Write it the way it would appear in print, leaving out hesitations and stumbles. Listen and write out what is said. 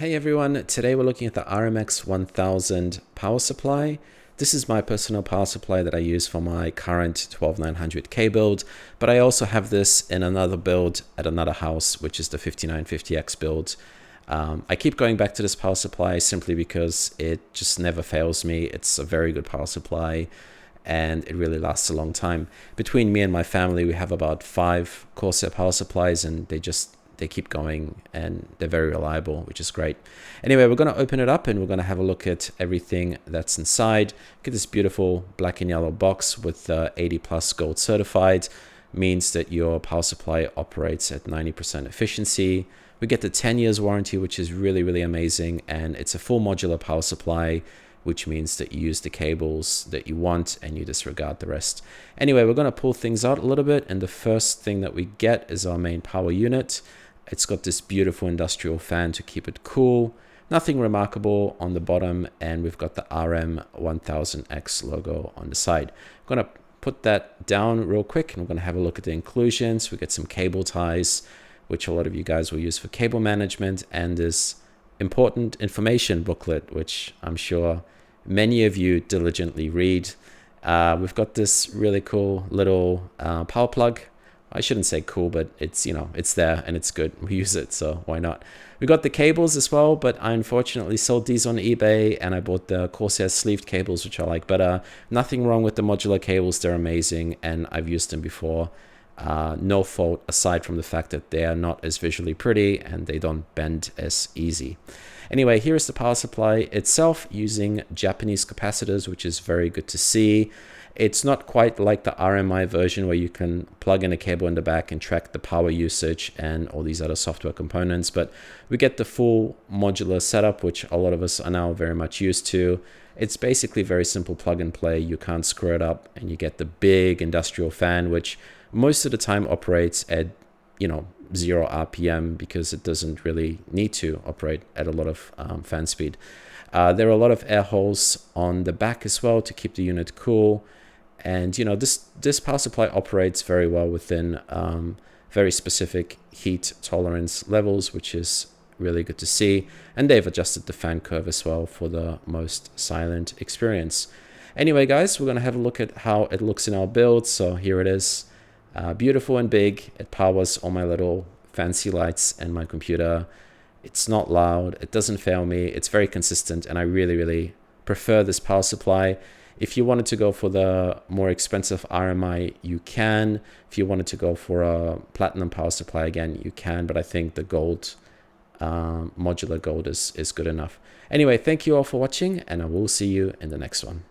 Hey everyone, today we're looking at the RMX1000 power supply. This is my personal power supply that I use for my current 12900K build, but I also have this in another build at another house, which is the 5950X build. I keep going back to this power supply simply because it just never fails me. It's a very good power supply and it really lasts a long time. Between me and my family, we have about 5 Corsair power supplies, and they keep going and they're very reliable, which is great. Anyway, we're going to open it up and we're going to have a look at everything that's inside. Look at this beautiful black and yellow box with 80 plus gold certified. Means that your power supply operates at 90% efficiency. We get the 10 years warranty, which is really, really amazing. And it's a full modular power supply, which means that you use the cables that you want and you disregard the rest. Anyway, we're going to pull things out a little bit. And the first thing that we get is our main power unit. It's got this beautiful industrial fan to keep it cool. Nothing remarkable on the bottom, and we've got the RM1000X logo on the side. I'm going to put that down real quick, and we're going to have a look at the inclusions. We get some cable ties, which a lot of you guys will use for cable management, and this important information booklet, which I'm sure many of you diligently read. We've got this really cool little power plug. I shouldn't say cool, but it's, you know, it's there and it's good. We use it, so why not? We got the cables as well, but I unfortunately sold these on eBay, and I bought the Corsair sleeved cables, which I like better. Nothing wrong with the modular cables. They're amazing, and I've used them before. No fault aside from the fact that they are not as visually pretty and they don't bend as easy. Anyway, here's the power supply itself using Japanese capacitors, which is very good to see. It's not quite like the RMI version where you can plug in a cable in the back and track the power usage and all these other software components, but we get the full modular setup, which a lot of us are now very much used to. It's basically very simple plug and play. You can't screw it up, and you get the big industrial fan, which most of the time operates at, 0 RPM because it doesn't really need to operate at a lot of fan speed. There are a lot of air holes on the back as well to keep the unit cool. And this power supply operates very well within very specific heat tolerance levels, which is really good to see. And they've adjusted the fan curve as well for the most silent experience. Anyway, guys, we're going to have a look at how it looks in our build. So here it is, beautiful and big. It powers all my little fancy lights and my computer. It's not loud. It doesn't fail me. It's very consistent, and I really, really prefer this power supply. If you wanted to go for the more expensive RMI, you can. If you wanted to go for a platinum power supply, again, you can. But I think the gold, modular gold is good enough. Anyway, thank you all for watching, and I will see you in the next one.